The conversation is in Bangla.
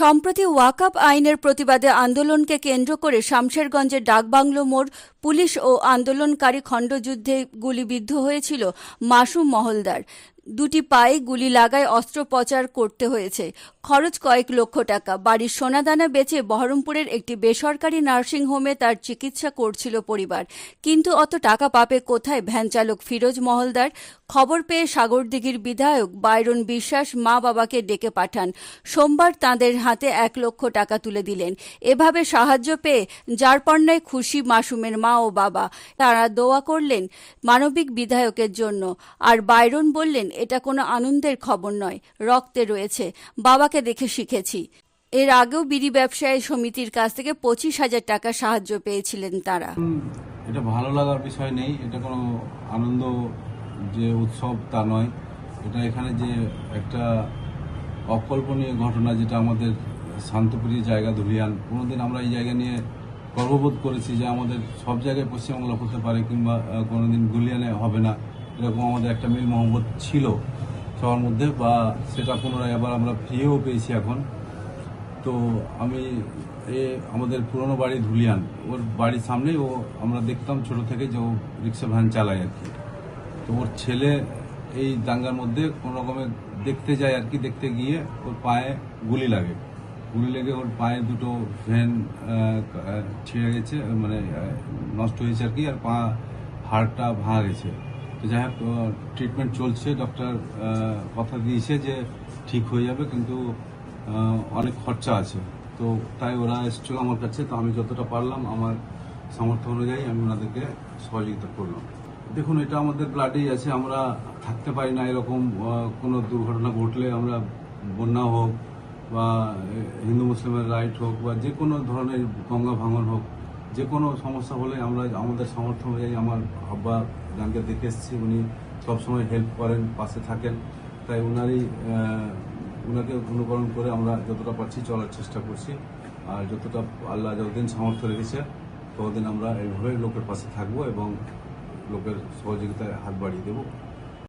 সম্প্রতি ওয়াকআপ আইনের প্রতিবাদে আন্দোলনকে কেন্দ্র করে শামশেরগঞ্জের ডাকবাংলো মোড় পুলিশ ও আন্দোলনকারী খণ্ডযুদ্ধে গুলিবিদ্ধ হয়েছিল মাসুম মহলদার। দুটি পায়ে গুলি লাগায় অস্ত্রোপচার করতে হয়েছে। খরচ কয়েক লক্ষ টাকা। বাড়ির সোনাদানা বেচে বহরমপুরের একটি বেসরকারি নার্সিংহোমে তার চিকিৎসা করছিল পরিবার। কিন্তু অত টাকা পাবে কোথায় ভ্যান চালক ফিরোজ মহলদার? খবর পেয়ে সাগরদিঘির বিধায়ক বাইরন বিশ্বাস মা বাবাকে ডেকে পাঠান। সোমবার তাঁদের হাতে 1 লক্ষ টাকা তুলে দিলেন। এভাবে সাহায্য পেয়ে যারপন্নায় খুশি মাসুমের মা ও বাবা। তারা দোয়া করলেন মানবিক বিধায়কের জন্য। আর বাইরন বললেন, এটা কোনো আনন্দের খবর নয়, রক্তে রয়েছে। বাবাকে দেখে শিখেছি। এর আগেও বিড়ি ব্যবসায়ী সমিতির কাছ থেকে 25,000 টাকা সাহায্য পেয়েছিলেন তারা। এটা ভালো লাগার বিষয় নেই, এটা কোনো আনন্দ যে উৎসব তা নয়। এটা এখানে যে একটা অকল্পনীয় ঘটনা, যেটা আমাদের শান্তপ্রিয় জায়গা ধুলিয়ান। কোনোদিন আমরা এই জায়গা নিয়ে গর্ববোধ করেছি যে আমাদের সব জায়গায় পশ্চিমবাংলা হতে পারে, কিংবা কোনোদিন ধুলিয়ানে হবে না, এরকম আমাদের একটা মিল মহব্বত ছিল সবার মধ্যে, বা সেটা পুনরায় আবার আমরা ফিরেও পেয়েছি এখন। তো আমি আমাদের পুরনো বাড়ি ধুলিয়ান, ওর বাড়ির সামনেই আমরা দেখতাম ছোট থেকে যে ও রিক্সা ভ্যান চালায় আর কি। তো ওর ছেলে এই দাঙ্গার মধ্যে কোনো রকমে দেখতে যায় আর কি, দেখতে গিয়ে ওর পায়ে গুলি লেগে ওর পায়ে দুটো ভ্যান ছিঁড়ে গেছে, মানে নষ্ট হয়েছে আর কি, আর হাড়টা ভাঙা গেছে। তো যাই হোক, ট্রিটমেন্ট চলছে। ডক্টর কথা দিয়েছে যে ঠিক হয়ে যাবে, কিন্তু অনেক খরচা আছে। তো তাই ওরা এসেছিল আমার কাছে। তো আমি যতটা পারলাম আমার সামর্থ্য অনুযায়ী আমি ওনাদেরকে সহযোগিতা করলাম। দেখুন, এটা আমাদের ব্লাডেই আছে। আমরা থাকতে পারি না এরকম কোনো দুর্ঘটনা ঘটলে। আমরা বন্যা হোক বা হিন্দু মুসলিমের রাইট হোক বা যে কোনো ধরনের গঙ্গা ভাঙন হোক, যে কোনো সমস্যা হলে আমরা আমাদের সামর্থ্য অনুযায়ী, আমার আব্বা যাকে দেখে এসেছি উনি সবসময় হেল্প করেন, পাশে থাকেন। তাই ওনাকে অনুকরণ করে আমরা যতটা পারছি চলার চেষ্টা করছি। আর যতটা আল্লাহ যতদিন সামর্থ্য রেখেছে ততদিন আমরা এইভাবে লোকের পাশে থাকবো এবং লোকের সহযোগিতায় হাত বাড়িয়ে দেবো।